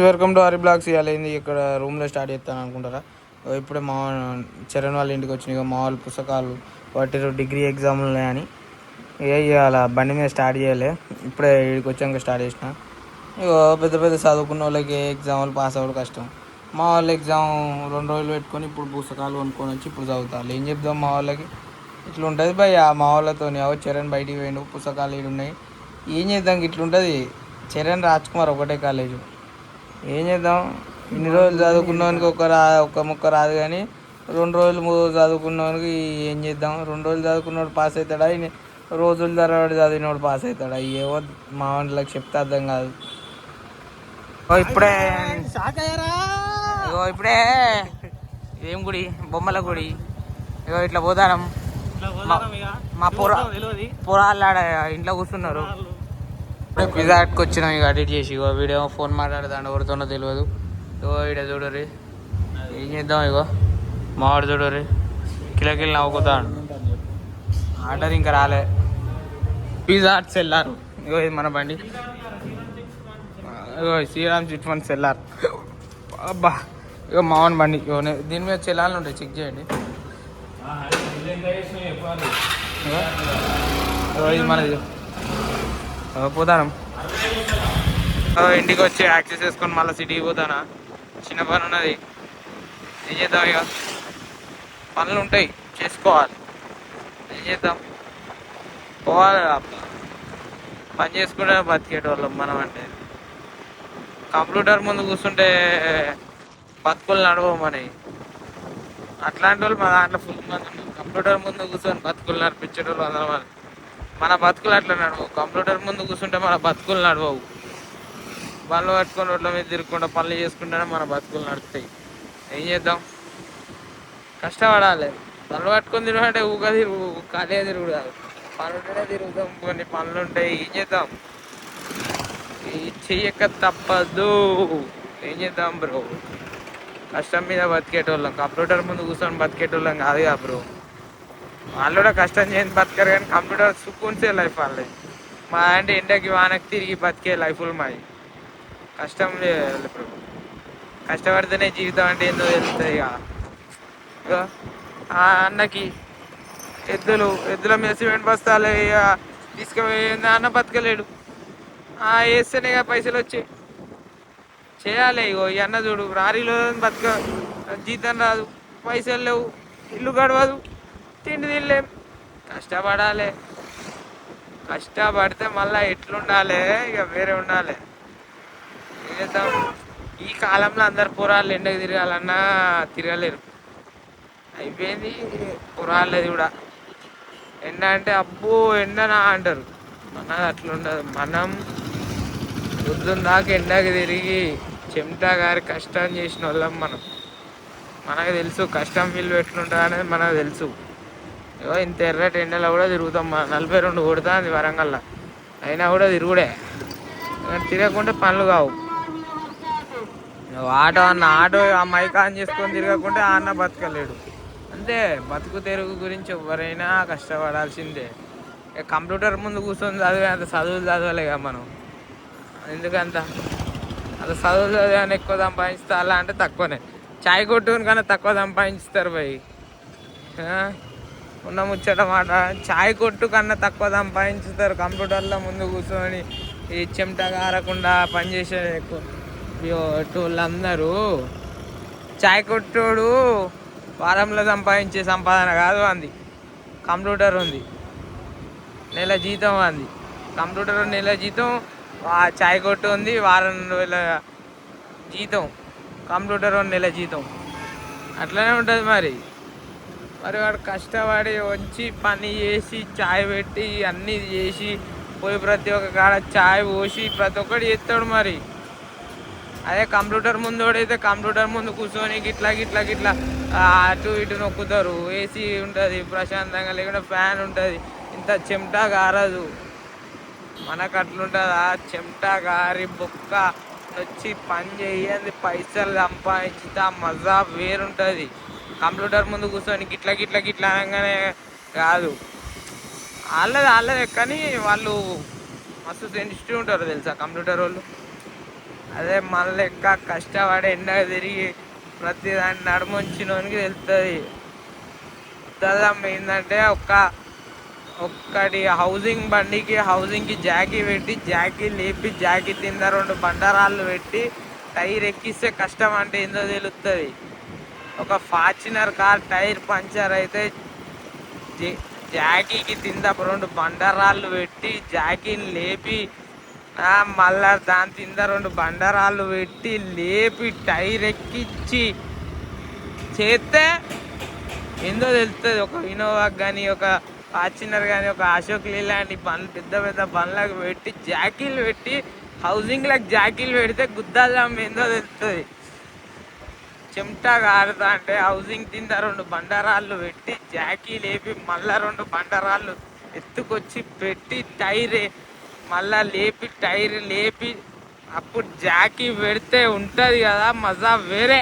Welcome to Hari blogs. ఇవాళ ఇక్కడ రూమ్లో స్టార్ట్ చేస్తాను అనుకుంటారా? ఇప్పుడే మా చరణ్ వాళ్ళ ఇంటికి వచ్చినాయి. మా వాళ్ళ పుస్తకాలు వాటి డిగ్రీ ఎగ్జామ్లు ఉన్నాయని ఇవాళ బండి మీద స్టార్ట్ చేయలే. ఇప్పుడే ఇక్కడికి వచ్చాక స్టార్ట్ చేసిన. పెద్ద పెద్ద చదువుకున్న వాళ్ళకి ఎగ్జామ్లు పాస్ అవ్వడం కష్టం. మా వాళ్ళ ఎగ్జామ్ 2 రోజులు పెట్టుకొని ఇప్పుడు పుస్తకాలు కొనుక్కొని వచ్చి ఇప్పుడు చదువుతారు. ఏం చెప్తాం మా వాళ్ళకి? ఇట్లా ఉంటుంది భయ్. మా వాళ్ళతో చరణ్ బయటికి పోయిండు, పుస్తకాలు ఇవి ఉన్నాయి. ఏం చేద్దాం? ఇట్లుంటుంది. చరణ్ రాజ్కుమార్ ఒకటే కాలేజు. ఏం చేద్దాం? ఇన్ని రోజులు చదువుకున్నవానికి ఒక ముక్క రాదు, కానీ 2 రోజులు 3 రోజులు చదువుకున్నవానికి ఏం చేద్దాం? 2 రోజులు చదువుకున్నవాడు పాస్ అవుతాడా? రోజుల తరబడి చదివినోడు పాస్ అవుతాడా? ఏవో మా వాళ్ళకి చెప్తే అర్థం కాదు. ఇప్పుడే ఇప్పుడే ఏం గుడి? బొమ్మల గుడి. ఇట్లా పోతాం. మా పొరాళ్ళు ఆడ ఇంట్లో కూర్చున్నారు. ఇప్పుడే పిజ్జా హట్కి వచ్చినాం. ఎడిట్ చేసి వీడియో ఫోన్ మాట్లాడతాను, ఎవరితోనో తెలియదు. ఇక్కడ చూడరి ఏం చేద్దాం. మావాడు చూడరి కిలకిల నవ్వుకుతాడు. ఆర్డర్ ఇంకా రాలే. Pizza Hut cellar. ఇది మన బండి. Shriram chit fund cellar. అబ్బా మావన్ బండి. దీని మీద చెల్లాలు ఉంటాయి, చెక్ చేయండి. ఇది మనది. పోతాను. ఇంటికి వచ్చి యాక్సెస్ చేసుకొని మళ్ళీ సిటీకి పోతానా. చిన్న పని ఉన్నది. ఏం చేద్దాం? పనులు ఉంటాయి, చేసుకోవాలి. ఏం చేద్దాం? పోవాలి. పని చేసుకుంటే బతికేటోళ్ళం మనం. అంటే కంప్యూటర్ ముందు కూర్చుంటే బతుకులు నడవవు మనవి. అట్లాంటి వాళ్ళు మా దాంట్లో ఫుల్ మంది ఉన్నారు. కంప్యూటర్ ముందు కూర్చొని బతుకులు నడిపించేటోళ్ళు 100 మంది. మన బతుకులు అట్లా నడవవు. కంప్యూటర్ ముందు కూర్చుంటే మన బతుకులు నడవవు. పనులు పట్టుకొని రోడ్ల మీద తిరుగుకుంటా పనులు చేసుకుంటేనే మన బతుకులు నడుస్తాయి. ఏం చేద్దాం? కష్టపడాలి. పనులు పట్టుకొని తిరుగుంటే ఊగా ఖాళీగా తిరుగుడు కాదు. పనులుంటేనే తిరుగుతాం. కొన్ని పనులు ఉంటాయి. ఏం చేద్దాం? చెయ్యక తప్పదు. ఏం చేద్దాం బ్రో? కష్టం మీద బతికేటోళ్ళం. కంప్యూటర్ ముందు కూర్చొని బతికేటోళ్ళం కాదుగా బ్రో. వాళ్ళు కూడా కష్టం చేసి బతకరు, కానీ కంప్యూటర్ సుక్కున్సే లైఫ్ వాళ్ళది. మా అంటే ఎండకి వానకి తిరిగి బతికే లైఫ్లు మాది. కష్టం లేదు బ్రో. కష్టపడితేనే జీవితం అంటే ఏందో తెలుస్తుంది. ఇక ఆ అన్నకి ఎద్దుల మీద సిమెంట్ బస్తాలు తీసుకుపోయి అన్న బతకలేడు. వేస్తేనే పైసలు వచ్చాయి. చేయాలి. ఈ అన్న చూడు, రారీలో బతక జీతం రాదు, పైసలు లేవు, ఇల్లు గడవదు, తిండి తినలేం. కష్టపడాలి. కష్టపడితే మళ్ళీ ఎట్లుండాలి? ఇక వేరే ఉండాలి. ఏం చేద్దాం? ఈ కాలంలో అందరు పొరాళ్ళు ఎండకు తిరగాలన్నా తిరగలేరు. అయిపోయింది పొరాళ్ళది కూడా. ఎండ అంటే అబ్బో ఎండనా అంటారు. మనది అట్లుండదు. మనం పొద్దున్న దాకా ఎండకి తిరిగి చెమటా గారి కష్టం చేసిన వాళ్ళం మనం. మనకు తెలుసు కష్టం విలువ ఎట్లుంటుంది అనేది మనకు తెలుసు. ఇంత ఎర్రటి ఎండలో కూడా తిరుగుతాం. 42 కొడుతుంది వరంగల్లో, అయినా కూడా తిరుగుడే. తిరగకుంటే పనులు కావు. ఆటో ఆ మైక్ ఆన్ చేసుకొని తిరగకుంటే ఆ అన్న బతకలేడు. అంతే. బతుకు తెరుగు గురించి ఎవరైనా కష్టపడాల్సిందే. కంప్యూటర్ ముందు కూర్చొని అంత చదువులు చదవలేగా మనం. ఎందుకంత అంత చదువులు చదివాని ఎక్కువ సంపాదిస్తా అలా అంటే తక్కువనే. చాయ్ కొట్టుకుని కన్నా తక్కువ సంపాదిస్తారు భయ్. ఉన్న ముచ్చట మాట. చాయ్ కొట్టు కన్నా తక్కువ సంపాదించుతారు కంప్యూటర్లో ముందు కూర్చొని ఈ చెమట కారకుండా పనిచేసే వాళ్ళందరూ. చాయ్ కొట్టోడు వారంలో సంపాదించే సంపాదన కాదు అంది. కంప్యూటర్ ఉంది, నెల జీతం అంది. కంప్యూటర్ నెల జీతం, చాయ్ కొట్టు ఉంది వారం రోజుల జీతం, కంప్యూటర్ నెల జీతం. అట్లనే ఉంటుంది మరి. వాడు కష్టపడి వచ్చి పని చేసి చాయ్ పెట్టి అన్నీ చేసి పోయి ప్రతి ఒక్క కాడ చాయ్ పోసి ప్రతి ఒక్కటి చేస్తాడు మరి. అదే కంప్యూటర్ ముందు అయితే కంప్యూటర్ ముందు కూర్చొని గిట్లా గిట్లా గిట్లా అటు ఇటు నొక్కుతారు. ఏసీ ఉంటుంది ప్రశాంతంగా, లేకుంటే ఫ్యాన్ ఉంటుంది, ఇంత చెమటా గారదు. మనకు అట్లుంటుందా? చెమటా గారి బొక్క వచ్చి పని చేయండి, పైసలు సంపాదించితే ఆ మజా వేరుంటుంది. కంప్యూటర్ ముందు కూర్చొని గిట్లా గిట్లా గిట్లా అనగానే కాదు. వాళ్ళదే కానీ వాళ్ళు మస్తు సెన్సిటివ్ ఉంటారు తెలుసా కంప్యూటర్ వాళ్ళు. అదే మన లెక్క కష్టపడి ఎండ తిరిగి ప్రతి దాన్ని నడుమొచ్చినోనికి తెలుస్తుంది. ఉత్తరం ఏంటంటే ఒక్కటి హౌసింగ్కి జాకీ పెట్టి జాకీ లేపి జాకీ కింద 2 బండరాళ్ళు పెట్టి టైర్ ఎక్కిస్తే కష్టం అంటే ఏందో తెలుస్తుంది. ఒక ఫార్చునర్ కార్ టైర్ పంచర్ అయితే జాకీకి కింద 2 బండరాళ్ళు పెట్టి జాకీని లేపి మళ్ళా దాని కింద 2 బండరాళ్ళు పెట్టి లేపి టైర్ ఎక్కించి చేస్తే ఏందో తెలుస్తుంది. ఒక ఇన్నోవాకి కానీ, ఒక ఫార్చునర్ కానీ, ఒక అశోక్ లేలాంటి బండ్లు పెద్ద పెద్ద బండ్లకు పెట్టి జాకీలు పెట్టి హౌసింగ్లకు జాకీలు పెడితే గుద్దాలం ఏందో తెలుస్తుంది. చెమటా కారుతా అంటే హౌసింగ్ కింద 2 బండరాళ్ళు పెట్టి జాకీ లేపి మళ్ళా 2 బండరాళ్ళు ఎత్తుకొచ్చి పెట్టి టైర్ మళ్ళా లేపి టైర్ లేపి అప్పుడు జాకీ పెడితే ఉంటుంది కదా మజా వేరే.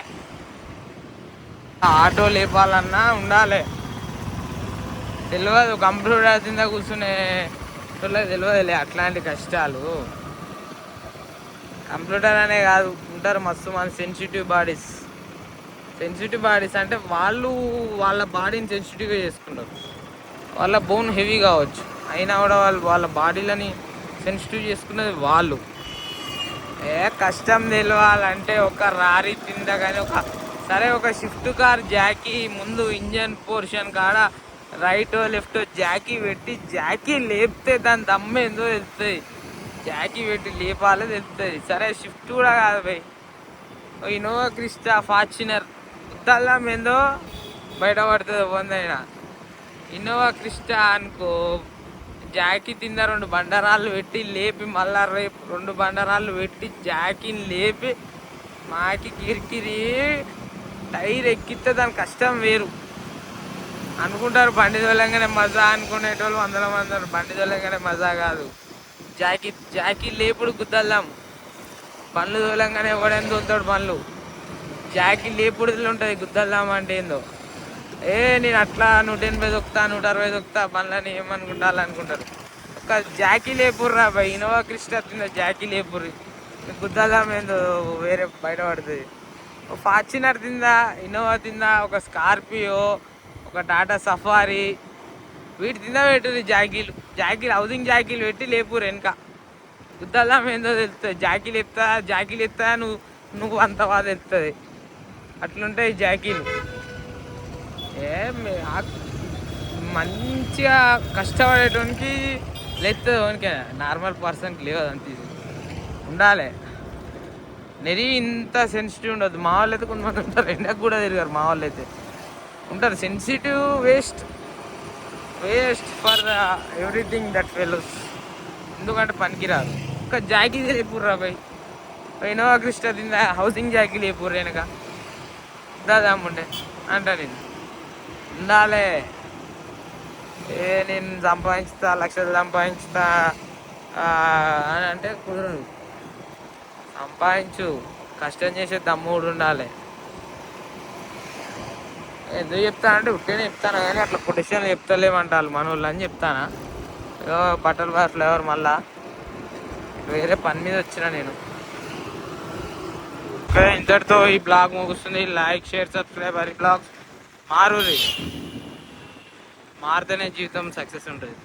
ఆటో లేపాలన్నా ఉండాలి. తెలియదు కంప్యూటర్ కింద కూర్చునే తెలియదులే అట్లాంటి కష్టాలు. కంప్యూటర్ అనే కాదు, ఉంటారు మస్తు మంది సెన్సిటివ్ బాడీస్ అంటే వాళ్ళు వాళ్ళ బాడీని సెన్సిటివ్గా చేసుకుంటారు. వాళ్ళ బోన్ హెవీ కావచ్చు, అయినా కూడా వాళ్ళ బాడీలని సెన్సిటివ్ చేసుకునేది వాళ్ళు. కష్టం తెలియాలంటే ఒక రారీ కింద కానీ ఒక షిఫ్ట్ కార్ జాకీ ముందు ఇంజన్ పోర్షన్ కాడ రైట్ లెఫ్ట్ జాకీ పెట్టి జాకీ లేపితే దాని దమ్మేందో తెలుస్తుంది. జాకీ పెట్టి లేపాలో తెలుస్తుంది. సరే షిఫ్ట్ కూడా కాదు భయ్, ఇన్నోవా క్రిస్టా ఫార్చునర్ ఉత్తల్లం ఏందో బయటపడుతుంది పొందైనా. ఇన్నోవా క్రిస్టా అనుకో జాకీ కింద 2 బండరాళ్ళు పెట్టి లేపి మళ్ళా రేపు 2 బండరాళ్ళు పెట్టి జాకీని లేపి మాకి కిరికిరి టైర్ ఎక్కితే దాని కష్టం వేరు. అనుకుంటారు బండి తోలంగానే మజా అనుకునేటోళ్ళు 100 మంది. బండి తోలంగానే మజా కాదు, జాకీ లేపుడు గుద్దల్లాం. బండ్లు తోలంగానే ఎవడైనా తోలుతాడు బండ్లు, జాకీ లేపుడులో ఉంటుంది. గుద్దల్లాం అంటే ఏందో, నేను అట్లా 180 దొక్కుతా 160 దొక్కుతా బండ్లని ఏమనుకుంటారు. ఒక జాకీ లేపుర్రా బాయ్, ఇన్నోవా క్రిస్టా తింద జాకీ లేపుర్రి, గుద్దల్లాం ఏందో వేరే బయటపడుతుంది. ఫార్చునర్ తిందా, ఇన్నోవా తిందా, ఒక స్కార్పియో, ఒక టాటా సఫారీ వీటి తిందా పెట్టుర్రి జాకీలు హౌసింగ్ జాకీలు పెట్టి లేపురు వెనక. గుద్దల్లాం ఏందో తెలుస్తుంది. జాకీలు ఎత్తా నువ్వు అంత బాధ తెలుస్తుంది. అట్లుంటాయి జాకీలు. మంచిగా కష్టపడేటోనికి లేస్తుంది, ఓనికే నార్మల్ పర్సన్కి లేవు. అంత ఉండాలి. నెరి ఇంత సెన్సిటివ్ ఉండదు. మా వాళ్ళు అయితే కొంతమంది ఉంటారు, ఎండకు కూడా తిరిగారు. మా వాళ్ళు అయితే ఉంటారు sensitive, waste for everything that fellows. ఎందుకంటే పనికిరాదు. ఒక జాకీ లేపుర్రా బాయ్, ఇన్నోవా క్రిస్టా తిందా హౌసింగ్ జాకీ లేపుర్రు వెనక దాదాముండే అంట. నేను ఉండాలి. నేను సంపాదించుతా, లక్షలు సంపాదించుతా అని అంటే కుదరదు. సంపాదించు, కష్టం చేసే దమ్ముడు ఉండాలి. ఎందుకు చెప్తాను అంటే ఉట్టేనే చెప్తాను కానీ అట్లా పొజిషన్లు చెప్తలేమంటారు మన వాళ్ళు అని చెప్తానా. ఏదో బట్టలు ఫ్లేవర్ మళ్ళా వేరే పని మీద వచ్చినా నేను. ఇంతటితో ఈ బ్లాగ్ ముగుస్తుంది. Like, share, subscribe. Hari blogs మారితేనే జీవితం సక్సెస్ ఉంటుంది.